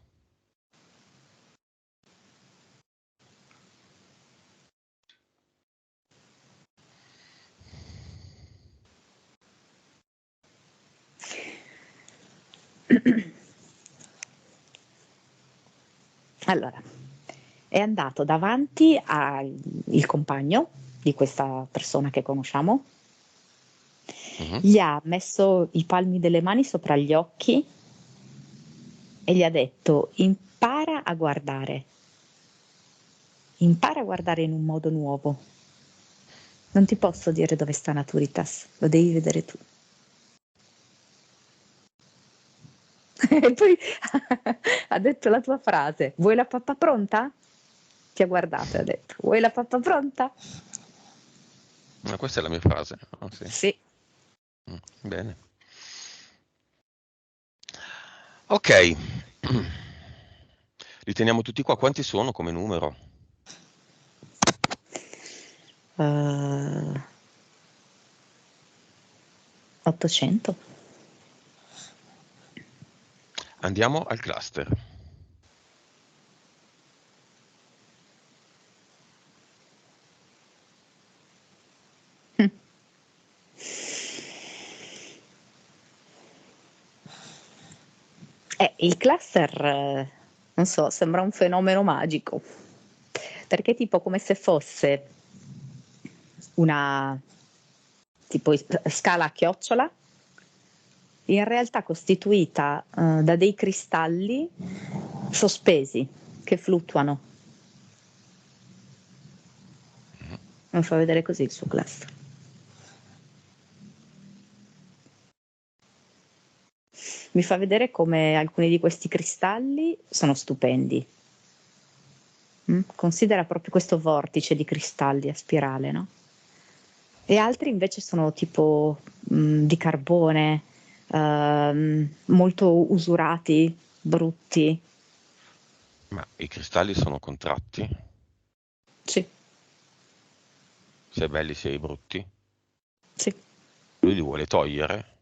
Allora, è andato davanti al compagno di questa persona che conosciamo, Mhm. gli ha messo i palmi delle mani sopra gli occhi e gli ha detto impara a guardare in un modo nuovo. Non ti posso dire dove sta Naturitas, lo devi vedere tu. E poi ha detto la tua frase, vuoi la pappa pronta? Ti ha guardato e ha detto, vuoi la pappa pronta? Ah, questa è la mia frase. Ah, sì. Sì. Bene. Ok. Li teniamo tutti qua. Quanti sono come numero? 800. Andiamo al cluster. Mm. Il cluster, non so, sembra un fenomeno magico, perché è tipo come se fosse una tipo scala a chiocciola, in realtà costituita da dei cristalli sospesi che fluttuano. Mi fa vedere così il suo cluster. Mi fa vedere come alcuni di questi cristalli sono stupendi. Considera proprio questo vortice di cristalli a spirale, no? E altri invece sono tipo di carbone, molto usurati, brutti. Ma i cristalli sono contratti, Sì, sia belli sia i brutti. sì. Lui li vuole togliere.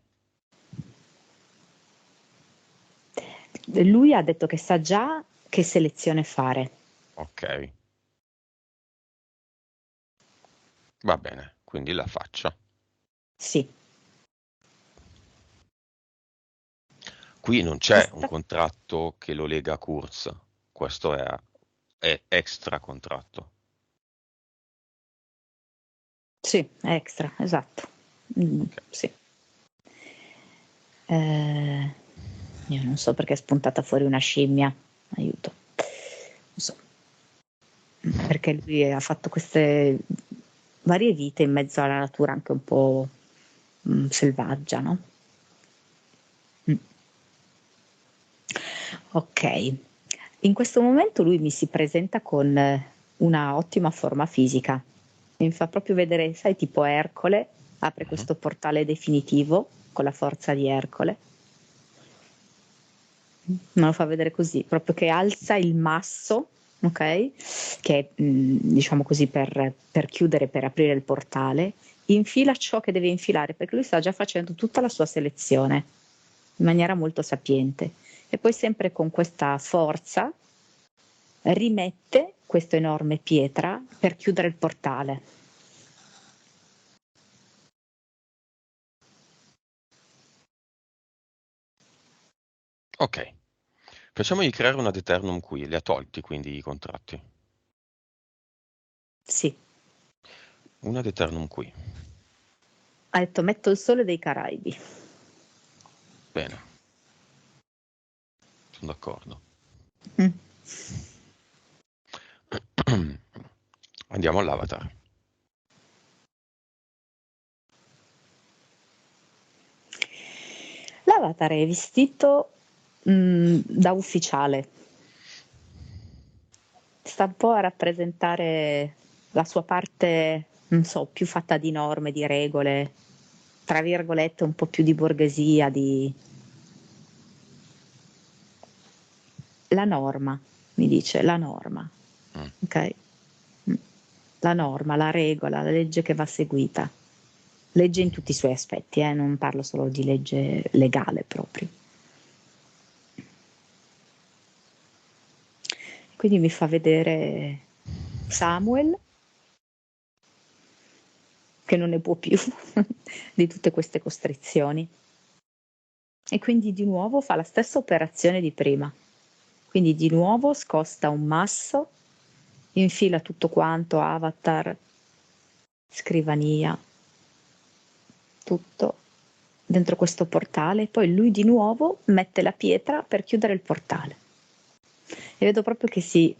Lui ha detto che sa già che selezione fare. Ok, va bene, quindi la faccia. Sì. Qui non c'è un Questa contratto che lo lega a Kurz, questo è extra contratto. sì, è extra, esatto. Ok. Sì. Eh, io non so perché è spuntata fuori una scimmia. Aiuto. Non so. Perché lui ha fatto queste varie vite in mezzo alla natura anche un po' selvaggia, no? Mm. Ok, in questo momento lui mi si presenta con una ottima forma fisica, mi fa proprio vedere, sai, tipo Ercole, apre questo portale definitivo con la forza di Ercole. Me lo fa vedere così, proprio che alza il masso, ok? Che è, diciamo così, per chiudere, per aprire il portale, infila ciò che deve infilare, perché lui sta già facendo tutta la sua selezione in maniera molto sapiente. E poi sempre con questa forza rimette questa enorme pietra per chiudere il portale. Ok, facciamogli creare una ad eternum qui, li ha tolti quindi i contratti. Sì, Una ad eternum qui, ha detto metto il sole dei Caraibi. bene, sono d'accordo. Mm. Andiamo all'avatar. L'avatar è vestito da ufficiale, sta un po' a rappresentare la sua parte, non so, più fatta di norme, di regole, tra virgolette un po' più di borghesia, di la norma, mi dice, la norma, Mm. ok? Mm. La norma, la regola, la legge che va seguita. Legge in tutti i suoi aspetti, non parlo solo di legge legale proprio. Quindi mi fa vedere Samuel, che non ne può più di tutte queste costrizioni. E quindi di nuovo fa la stessa operazione di prima. Quindi di nuovo scosta un masso, infila tutto quanto, avatar, scrivania, tutto dentro questo portale. E poi lui di nuovo mette la pietra per chiudere il portale. E vedo proprio che si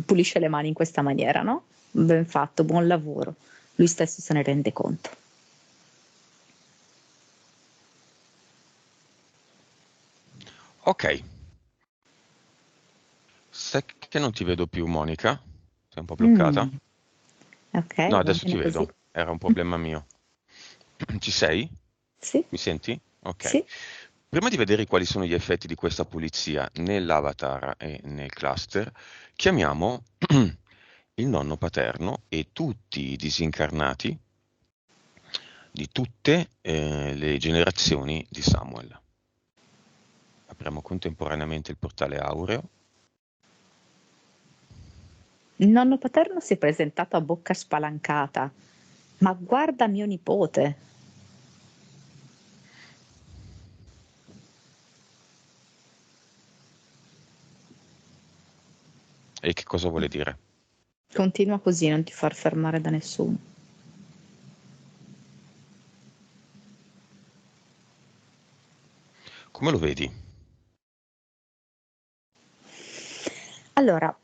pulisce le mani in questa maniera, no? Ben fatto, buon lavoro. Lui stesso se ne rende conto. Ok, sai che non ti vedo più, Monica? Sei un po' bloccata? Mm, ok, No, va adesso ti bene così. vedo, era un problema mio. Ci sei? Sì, Mi senti? Ok. sì. Prima di vedere quali sono gli effetti di questa pulizia nell'avatar e nel cluster, chiamiamo il nonno paterno e tutti i disincarnati di tutte le generazioni di Samuel. Apriamo contemporaneamente il portale aureo. Il nonno paterno si è presentato a bocca spalancata. Ma guarda mio nipote. E che cosa vuole dire? Continua così, non ti far fermare da nessuno. Come lo vedi? Allora,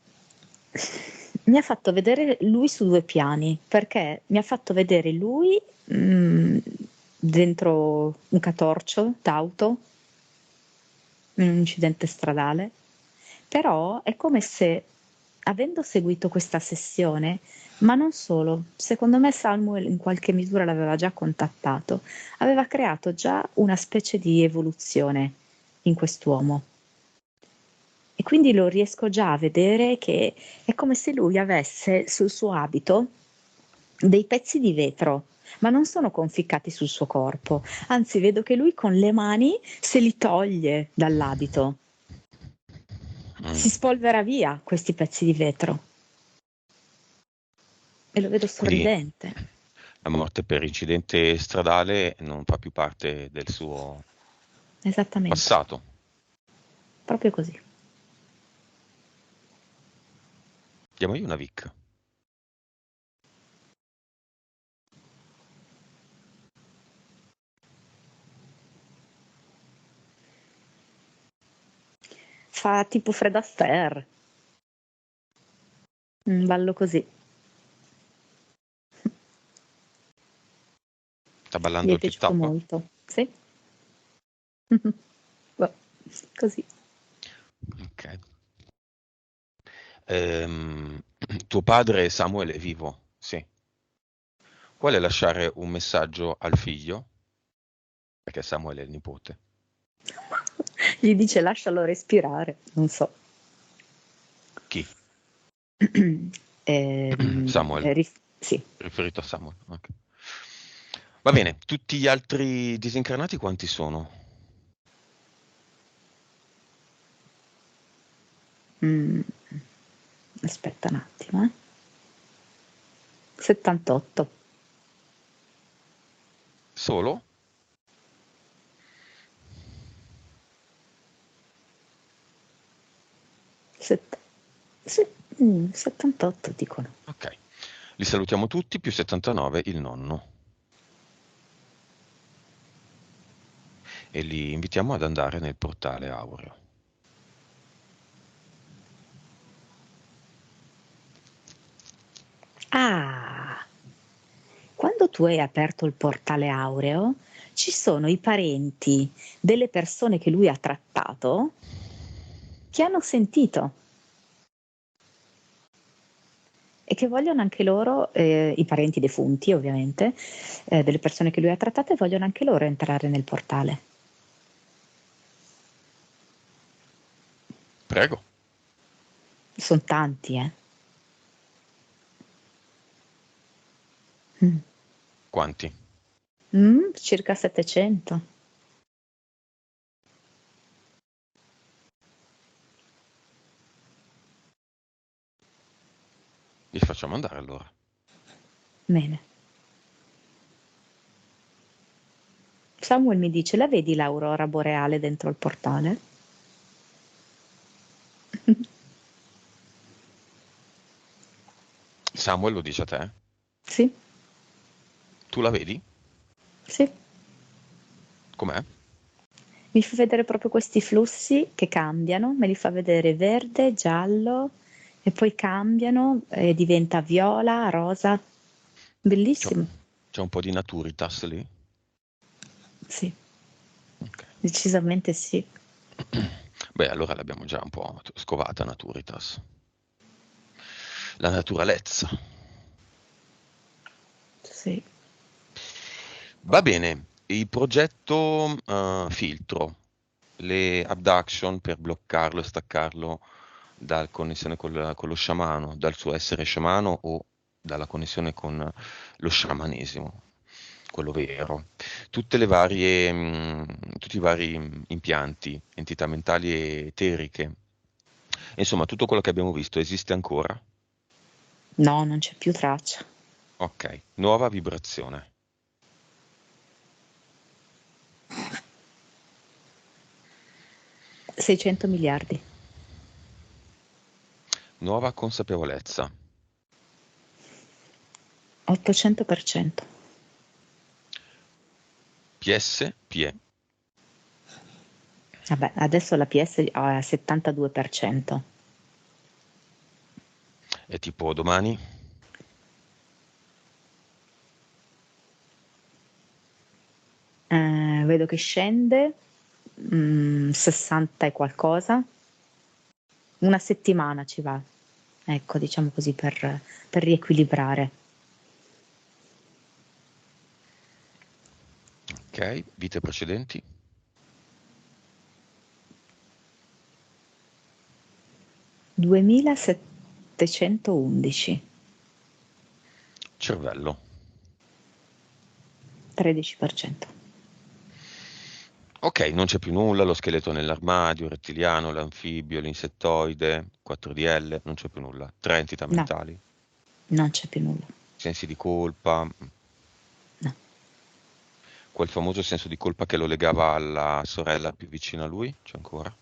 mi ha fatto vedere lui su due piani, perché mi ha fatto vedere lui dentro un catorcio d'auto, in un incidente stradale, però è come se, avendo seguito questa sessione, ma non solo, secondo me Samuel in qualche misura l'aveva già contattato, aveva creato già una specie di evoluzione in quest'uomo. E quindi lo riesco già a vedere che è come se lui avesse sul suo abito dei pezzi di vetro, ma non sono conficcati sul suo corpo, anzi vedo che lui con le mani se li toglie dall'abito, Mm. si spolvera via questi pezzi di vetro e lo vedo Quindi sorridente. la morte per incidente stradale non fa più parte del suo Esattamente, passato. proprio così. Diamogli una Vic. Fa tipo Fred Astaire, ballo così. Sta Gli ballando è il piaciuto tip-top? molto, sì? Boh, così. Ok. Ehm, tuo padre Samuel è vivo? Sì. Vuole lasciare un messaggio al figlio? Perché Samuel è il nipote. Gli dice lascialo respirare, non so. Chi? Samuel. Sì. Riferito a Samuel. Ok. Va bene, tutti gli altri disincarnati quanti sono? Aspetta un attimo, 78. Solo? Sì, 78 dicono. Ok. Li salutiamo tutti, più 79 il nonno. E li invitiamo ad andare nel portale aureo. Ah, quando tu hai aperto il portale aureo, ci sono i parenti delle persone che lui ha trattato che hanno sentito e che vogliono anche loro, i parenti defunti ovviamente, delle persone che lui ha trattate, vogliono anche loro entrare nel portale. Prego. Sono tanti, Quanti? Circa 700. Li facciamo andare allora. Bene. Samuel mi dice, la vedi l'aurora boreale dentro il portale? Samuel lo dice a te? Sì, Tu la vedi? sì. Com'è? Mi fa vedere proprio questi flussi che cambiano, me li fa vedere verde, giallo e poi cambiano e diventa viola, rosa. C'è Bellissimo. c'è un po' di naturitas lì? Sì, Ok. decisamente sì. Beh, allora l'abbiamo già un po' scovata naturitas. La naturalezza. Sì. Va bene, il progetto filtro, le abduction per bloccarlo e staccarlo dalla connessione con lo sciamano, dal suo essere sciamano o dalla connessione con lo sciamanesimo, quello vero. Tutte le varie, tutti i vari impianti, entità mentali e eteriche. Insomma, tutto quello che abbiamo visto esiste ancora? No, non c'è più traccia. Ok, nuova vibrazione. 600 miliardi. Nuova consapevolezza. 800%. PS, PE. Vabbè, adesso la PS ha 72%. E tipo domani? Vedo che scende 60 e qualcosa. Una settimana ci va, ecco, diciamo così, per riequilibrare. Ok, vite precedenti. 2711. Cervello. 13%. Ok, non c'è più nulla, lo scheletro nell'armadio, il rettiliano, l'anfibio, l'insettoide, 4DL, non c'è più nulla. Tre entità No, mentali, non c'è più nulla. sensi di colpa, No. quel famoso senso di colpa che lo legava alla sorella più vicina a lui, c'è ancora?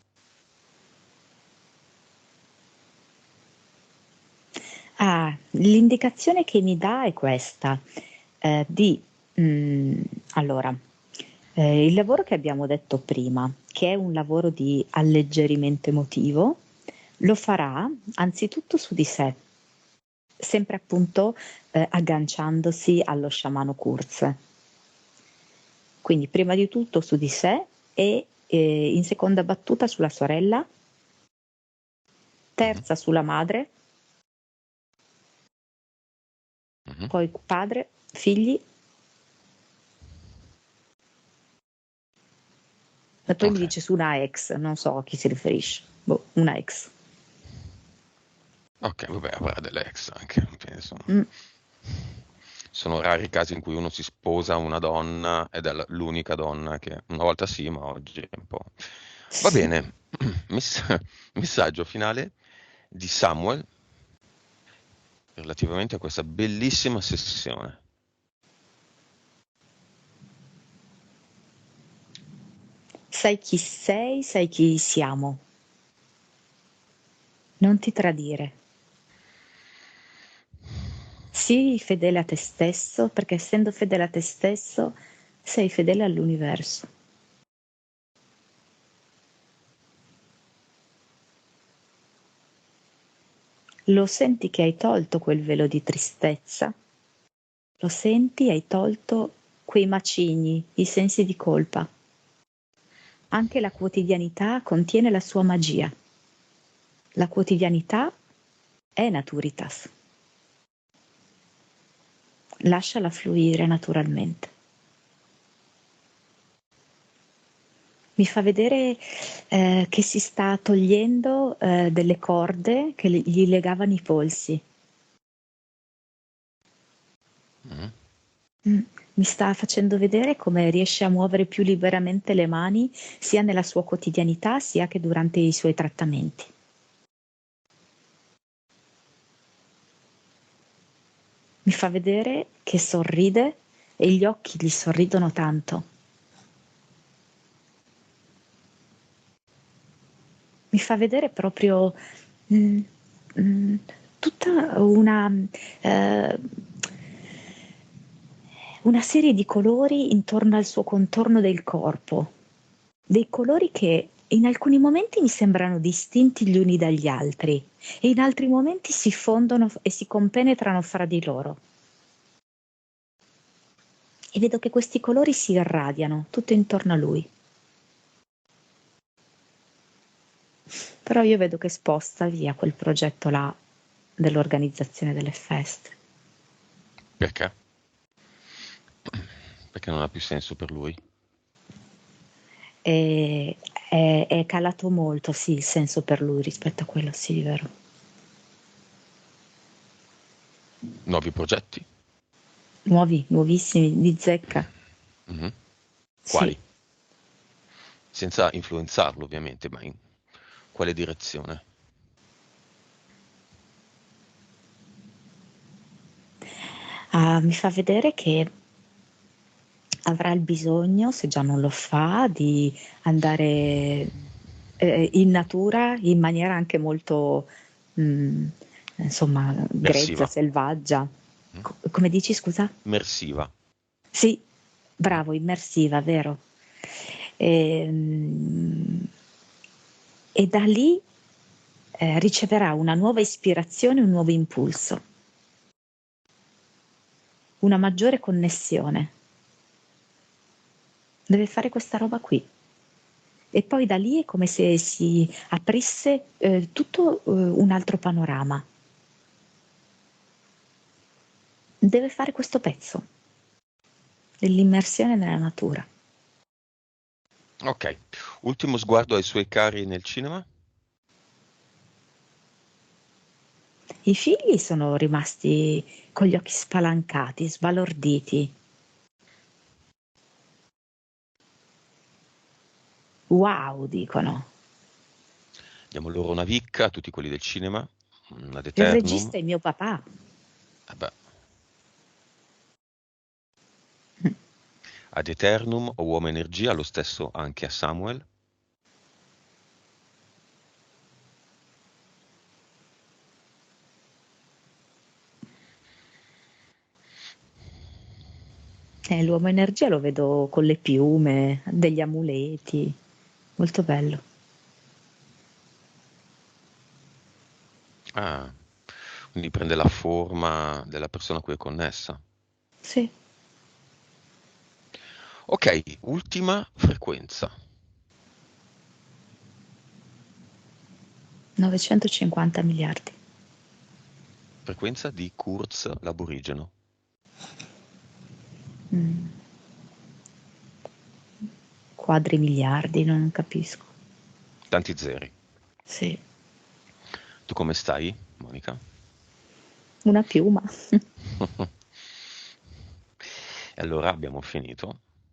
L'indicazione che mi dà è questa, di allora, il lavoro che abbiamo detto prima, che è un lavoro di alleggerimento emotivo, lo farà anzitutto su di sé, sempre appunto, agganciandosi allo sciamano Kurz. Quindi prima di tutto su di sé e, in seconda battuta sulla sorella, Mhm, terza sulla madre, mhm. poi padre, figli E poi mi Ok, dice su una ex, non so a chi si riferisce. Boh, una ex. ok, vabbè, avrà delle ex anche, penso. Mm. Sono rari i casi in cui uno si sposa una donna ed è l'unica donna che una volta sì, ma oggi è un po'. Va Sì. bene, messaggio finale di Samuel relativamente a questa bellissima sessione. Sai chi siamo. Non ti tradire. Sii fedele a te stesso, perché essendo fedele a te stesso, sei fedele all'universo. Lo senti che hai tolto quel velo di tristezza? Lo senti, hai tolto quei macigni, i sensi di colpa. Anche la quotidianità contiene la sua magia. La quotidianità è naturitas. Lasciala fluire naturalmente. Mi fa vedere che si sta togliendo delle corde che gli legavano i polsi. Mm. Mm. Mi sta facendo vedere come riesce a muovere più liberamente le mani sia nella sua quotidianità sia che durante i suoi trattamenti. Mi fa vedere che sorride e gli occhi gli sorridono tanto. Mi fa vedere proprio mm, mm, tutta eh, una serie di colori intorno al suo contorno del corpo, dei colori che in alcuni momenti mi sembrano distinti gli uni dagli altri e in altri momenti si fondono e si compenetrano fra di loro. E vedo che questi colori si irradiano tutto intorno a lui. Però io vedo che sposta via quel progetto là dell'organizzazione delle feste. Perché? Perché non ha più senso per lui. E è calato molto, sì, il senso per lui rispetto a quello, sì, vero. Nuovi progetti? Nuovi, nuovissimi, di zecca. Mhm. Sì. Quali? Senza influenzarlo, ovviamente, ma in quale direzione? Ah, mi fa vedere che avrà il bisogno, se già non lo fa, di andare in natura in maniera anche molto, mm, insomma, grezza, Mersiva. selvaggia. Mm? Come dici, scusa? Mersiva. Sì, Mm? bravo, immersiva, vero. Ehm, E da lì riceverà una nuova ispirazione, un nuovo impulso, una maggiore connessione. Deve fare questa roba qui. E poi da lì è come se si aprisse tutto un altro panorama. Deve fare questo pezzo dell'immersione nella natura. Ok. Ultimo sguardo ai suoi cari nel cinema? I figli sono rimasti con gli occhi spalancati, sbalorditi. Wow, dicono. Diamo loro una vicca, a tutti quelli del cinema, un ad Il eternum. regista è mio papà. Eh beh, ad eternum o uomo energia, lo stesso anche a Samuel. L'uomo energia lo vedo con le piume, degli amuleti, molto bello. Ah, quindi prende la forma della persona a cui è connessa. Sì, Ok, ultima frequenza. 950 miliardi. Frequenza di Kurz l'aborigeno. Mm. quadri miliardi, non capisco. Tanti zeri. Sì, Tu come stai, Monica? una piuma. E allora abbiamo finito.